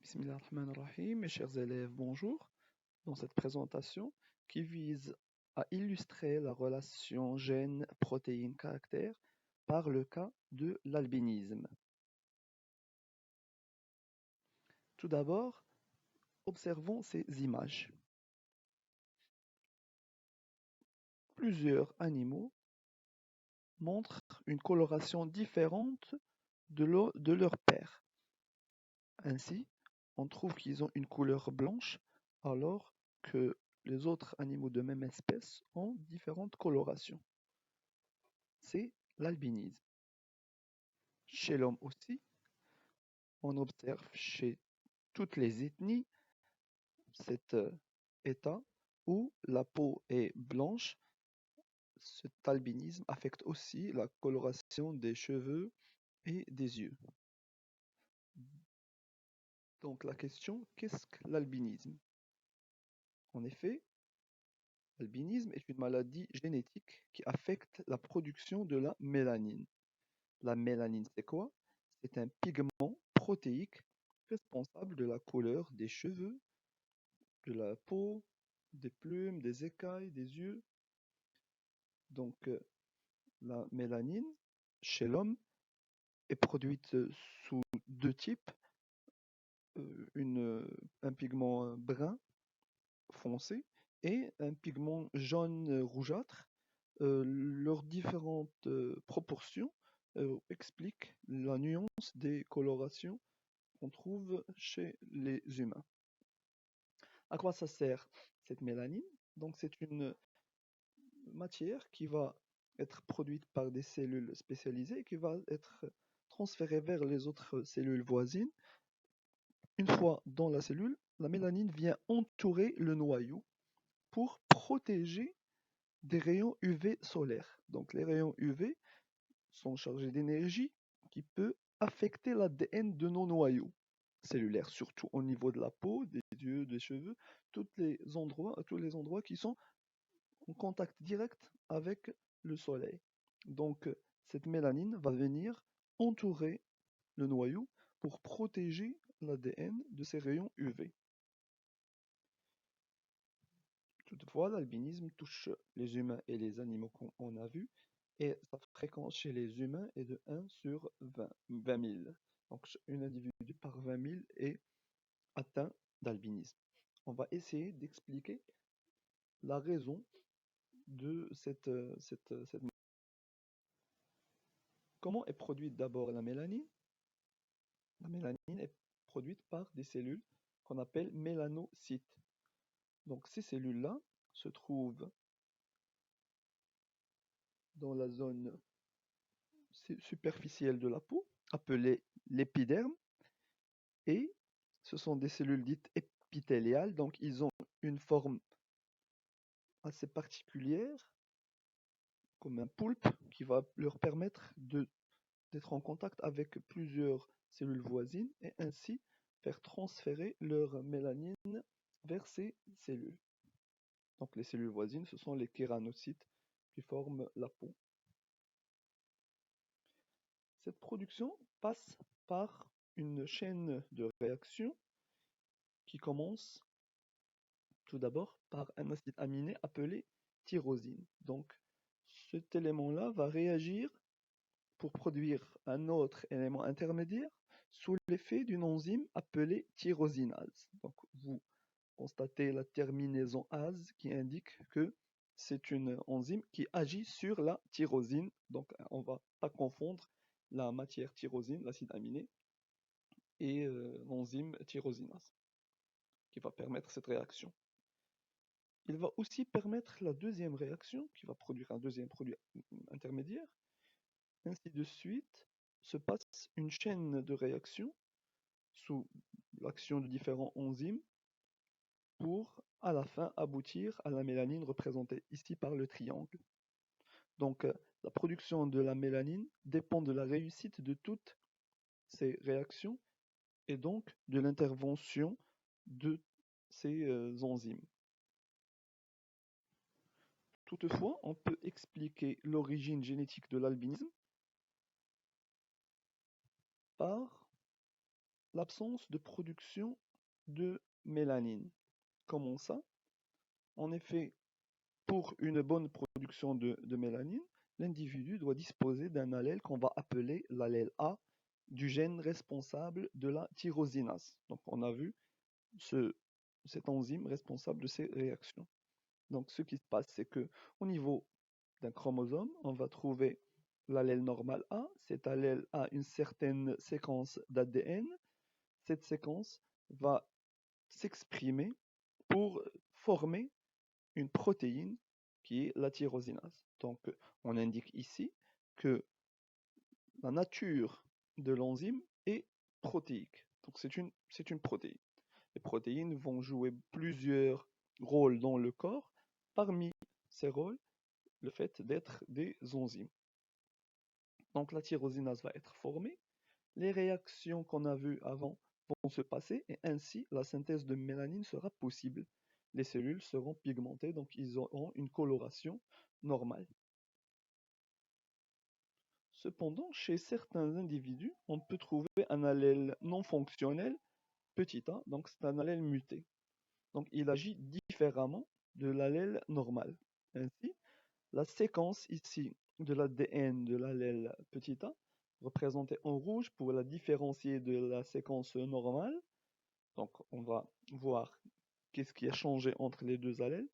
Bismillahirrahmanirrahim, mes chers élèves, bonjour. Dans cette présentation qui vise à illustrer la relation gène-protéine-caractère par le cas de l'albinisme. Tout d'abord, observons ces images. Plusieurs animaux montrent une coloration différente de leur père. Ainsi, on trouve qu'ils ont une couleur blanche alors que les autres animaux de même espèce ont différentes colorations. C'est l'albinisme. Chez l'homme aussi, on observe chez toutes les ethnies cet état où la peau est blanche. Cet albinisme affecte aussi la coloration des cheveux et des yeux. Donc la question, qu'est-ce que l'albinisme? En effet, l'albinisme est une maladie génétique qui affecte la production de la mélanine. La mélanine, c'est quoi? C'est un pigment protéique responsable de la couleur des cheveux, de la peau, des plumes, des écailles, des yeux. Donc, la mélanine, chez l'homme, est produite sous deux types. Un pigment brun foncé et un pigment jaune rougeâtre. Leurs différentes proportions expliquent la nuance des colorations qu'on trouve chez les humains. À quoi ça sert cette mélanine? Donc, c'est une matière qui va être produite par des cellules spécialisées et qui va être transférée vers les autres cellules voisines. Une fois dans la cellule, la mélanine vient entourer le noyau pour protéger des rayons UV solaires. Donc les rayons UV sont chargés d'énergie qui peut affecter l'ADN de nos noyaux cellulaires, surtout au niveau de la peau, des yeux, des cheveux, tous les endroits qui sont en contact direct avec le soleil. Donc, cette mélanine va venir entourer le noyau pour protéger l'ADN de ces rayons UV. Toutefois, l'albinisme touche les humains et les animaux qu'on a vus, et sa fréquence chez les humains est de 1 sur 20 000. Donc, un individu par 20 000 est atteint d'albinisme. On va essayer d'expliquer la raison de cette Comment est produite d'abord la mélanine? La mélanine est produite par des cellules qu'on appelle mélanocytes. Donc ces cellules-là se trouvent dans la zone superficielle de la peau, appelée l'épiderme, et ce sont des cellules dites épithéliales, donc ils ont une forme assez particulière, comme un poulpe, qui va leur permettre d'être en contact avec plusieurs cellules voisines et ainsi faire transférer leur mélanine vers ces cellules. Donc les cellules voisines, ce sont les kéranocytes qui forment la peau. Cette production passe par une chaîne de réaction qui commence tout d'abord par un acide aminé appelé tyrosine. Donc cet élément-là va réagir pour produire un autre élément intermédiaire sous l'effet d'une enzyme appelée tyrosinase. Donc vous constatez la terminaison ase qui indique que c'est une enzyme qui agit sur la tyrosine. Donc on ne va pas confondre la matière tyrosine, l'acide aminé, et l'enzyme tyrosinase qui va permettre cette réaction. Il va aussi permettre la deuxième réaction qui va produire un deuxième produit intermédiaire. Ainsi de suite se passe une chaîne de réactions sous l'action de différents enzymes pour à la fin aboutir à la mélanine représentée ici par le triangle. Donc la production de la mélanine dépend de la réussite de toutes ces réactions et donc de l'intervention de ces enzymes. Toutefois, on peut expliquer l'origine génétique de l'albinisme par l'absence de production de mélanine. Comment ça? En effet, pour une bonne production de mélanine, l'individu doit disposer d'un allèle qu'on va appeler l'allèle A du gène responsable de la tyrosinase. Donc on a vu cet enzyme responsable de ces réactions. Donc ce qui se passe, c'est que au niveau d'un chromosome, on va trouver l'allèle normal A. Cet allèle a une certaine séquence d'ADN. Cette séquence va s'exprimer pour former une protéine qui est la tyrosinase. Donc, on indique ici que la nature de l'enzyme est protéique. Donc, c'est une protéine. Les protéines vont jouer plusieurs rôles dans le corps. Parmi ces rôles, le fait d'être des enzymes. Donc, la tyrosinase va être formée. Les réactions qu'on a vues avant vont se passer et ainsi la synthèse de mélanine sera possible. Les cellules seront pigmentées, donc ils auront une coloration normale. Cependant, chez certains individus, on peut trouver un allèle non fonctionnel, petit a, donc c'est un allèle muté. Donc il agit différemment de l'allèle normal. Ainsi, la séquence ici de l'ADN de l'allèle petit a, représentée en rouge pour la différencier de la séquence normale. Donc on va voir qu'est-ce qui a changé entre les deux allèles.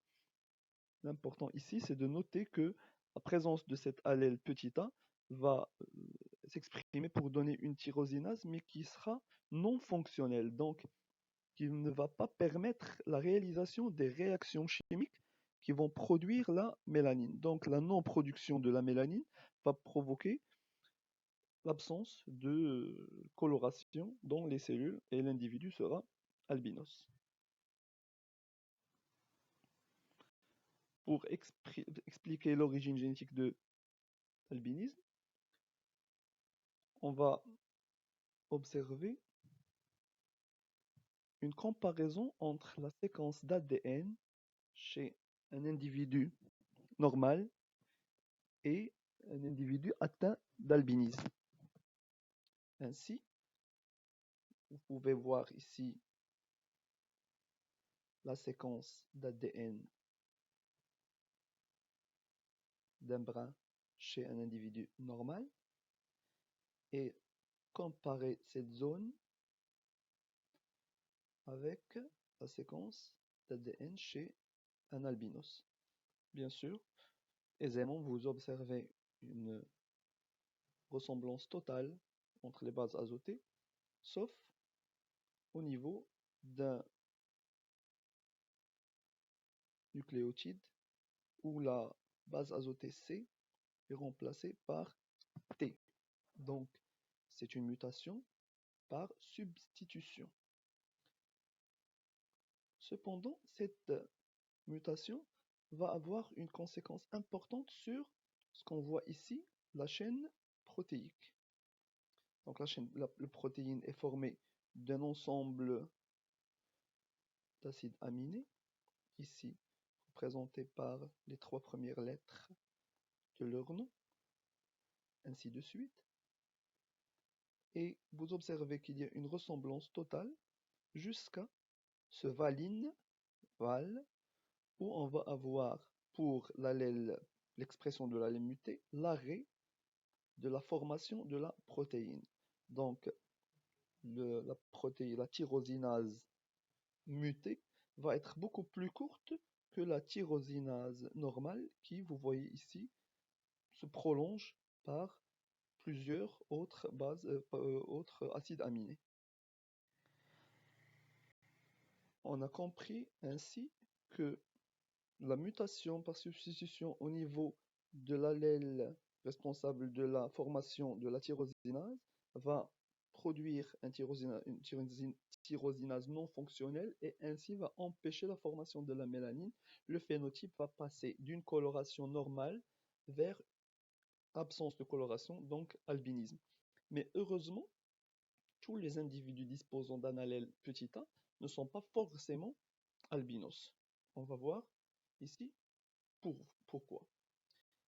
L'important ici, c'est de noter que la présence de cet allèle petit a va s'exprimer pour donner une tyrosinase, mais qui sera non fonctionnelle, donc qui ne va pas permettre la réalisation des réactions chimiques qui vont produire la mélanine. Donc la non-production de la mélanine va provoquer l'absence de coloration dans les cellules et l'individu sera albinos. Pour expliquer l'origine génétique de l'albinisme, on va observer une comparaison entre la séquence d'ADN chez un individu normal et un individu atteint d'albinisme. Ainsi, vous pouvez voir ici la séquence d'ADN d'un brin chez un individu normal et comparer cette zone avec la séquence d'ADN chez un albinos. Bien sûr, aisément, vous observez une ressemblance totale entre les bases azotées, sauf au niveau d'un nucléotide où la base azotée C est remplacée par T. Donc, c'est une mutation par substitution. Cependant, cette mutation va avoir une conséquence importante sur ce qu'on voit ici, la chaîne protéique. Donc la protéine est formée d'un ensemble d'acides aminés, ici représentés par les 3 premières lettres de leur nom, ainsi de suite. Et vous observez qu'il y a une ressemblance totale jusqu'à ce valine, val, où on va avoir pour l'expression de l'allèle muté, l'arrêt de la formation de la protéine. Donc, la tyrosinase mutée va être beaucoup plus courte que la tyrosinase normale qui, vous voyez ici, se prolonge par plusieurs autres autres acides aminés. On a compris ainsi que la mutation par substitution au niveau de l'allèle responsable de la formation de la tyrosinase va produire une tyrosinase non fonctionnelle et ainsi va empêcher la formation de la mélanine. Le phénotype va passer d'une coloration normale vers absence de coloration, donc albinisme. Mais heureusement, tous les individus disposant d'un allèle petit a ne sont pas forcément albinos. On va voir ici pourquoi.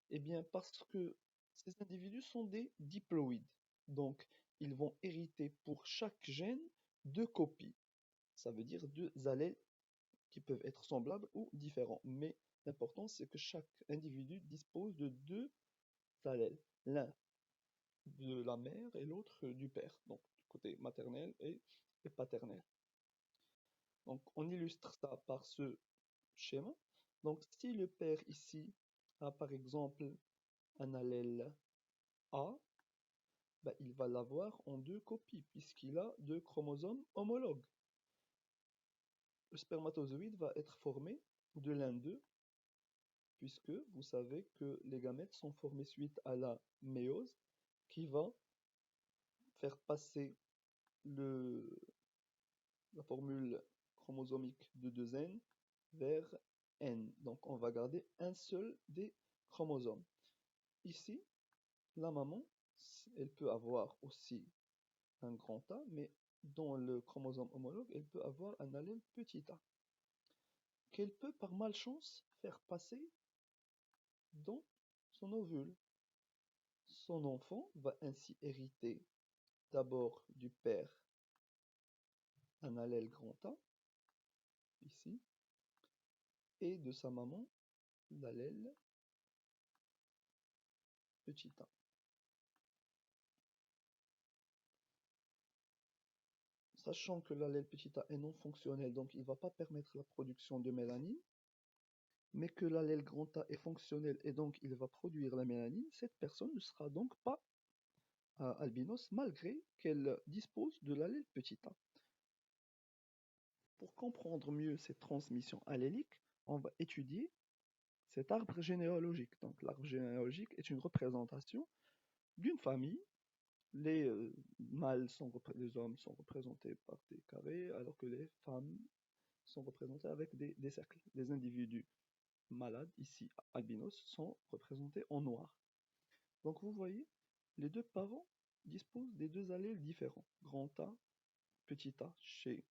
Eh bien, parce que ces individus sont des diploïdes. Donc, ils vont hériter pour chaque gène deux copies. Ça veut dire deux allèles qui peuvent être semblables ou différents. Mais l'important, c'est que chaque individu dispose de deux allèles. L'un de la mère et l'autre du père, donc du côté maternel et paternel. Donc on illustre ça par ce schéma. Donc si le père ici a par exemple un allèle A, ben, il va l'avoir en deux copies puisqu'il a deux chromosomes homologues. Le spermatozoïde va être formé de l'un d'eux puisque vous savez que les gamètes sont formés suite à la méiose qui va faire passer la formule chromosomique de 2N vers N. Donc on va garder un seul des chromosomes. Ici, la maman, elle peut avoir aussi un grand A, mais dans le chromosome homologue, elle peut avoir un allèle petit a, qu'elle peut par malchance faire passer dans son ovule. Son enfant va ainsi hériter d'abord du père un allèle grand A, ici, et de sa maman l'allèle petit a. Sachant que l'allèle petit a est non fonctionnel, donc il ne va pas permettre la production de mélanine, mais que l'allèle grand A est fonctionnel et donc il va produire la mélanine, cette personne ne sera donc pas albinos malgré qu'elle dispose de l'allèle petit a. Pour comprendre mieux cette transmission allélique, on va étudier cet arbre généalogique. Donc l'arbre généalogique est une représentation d'une famille. Les les hommes sont représentés par des carrés, alors que les femmes sont représentés avec des cercles. Les individus malades, ici albinos, sont représentés en noir. Donc vous voyez, les deux parents disposent des deux allèles différents. Grand A, petit a chez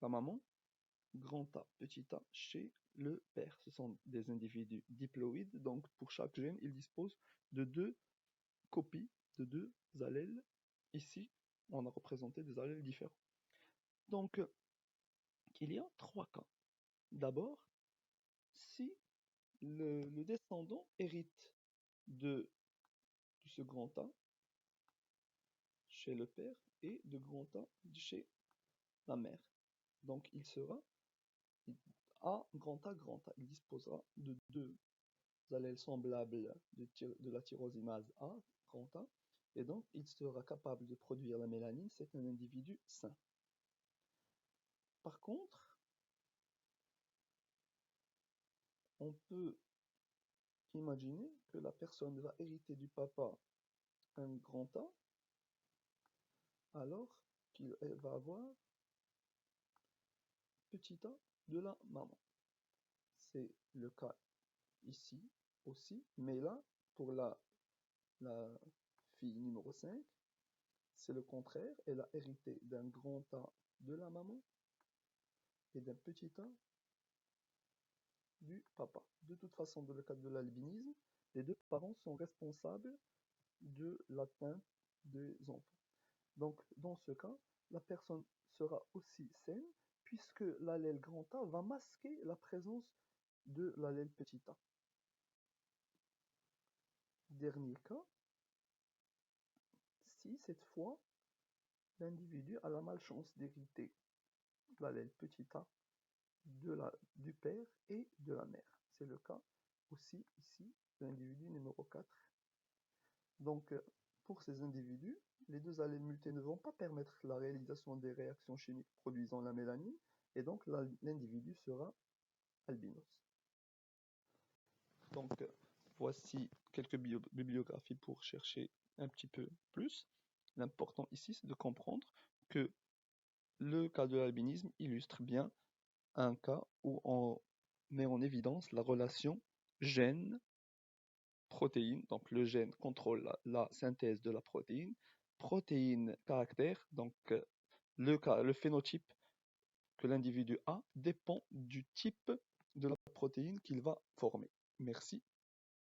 la maman, grand A, petit a chez le père. Ce sont des individus diploïdes, donc pour chaque gène, ils disposent de deux copies, de deux allèles. Ici, on a représenté des allèles différents. Donc, il y a trois cas. D'abord, si le descendant hérite de ce grand A chez le père et de grand A chez la mère. Donc il sera A, grand A, grand A. Il disposera de deux allèles semblables de la tyrosinase A, grand A, et donc il sera capable de produire la mélanine. C'est un individu sain. Par contre, on peut imaginer que la personne va hériter du papa un grand A, alors qu'il va avoir petit a de la maman. C'est le cas ici aussi, mais là, pour la fille numéro 5, c'est le contraire. Elle a hérité d'un grand A de la maman et d'un petit a du papa. De toute façon, dans le cas de l'albinisme, les deux parents sont responsables de l'atteinte des enfants. Donc, dans ce cas, la personne sera aussi saine puisque l'allèle grand A va masquer la présence de l'allèle petit a. Dernier cas, si cette fois, l'individu a la malchance d'hériter l'allèle petit a du père et de la mère. C'est le cas aussi ici de l'individu numéro 4. Donc, pour ces individus, les deux allèles mutés ne vont pas permettre la réalisation des réactions chimiques produisant la mélanine, et donc l'individu sera albinos. Donc, voici quelques bibliographies pour chercher un petit peu plus. L'important ici, c'est de comprendre que le cas de l'albinisme illustre bien un cas où on met en évidence la relation gène-protéine. Donc, le gène contrôle la synthèse de la protéine. Protéine-caractère, donc le phénotype que l'individu a dépend du type de la protéine qu'il va former. Merci.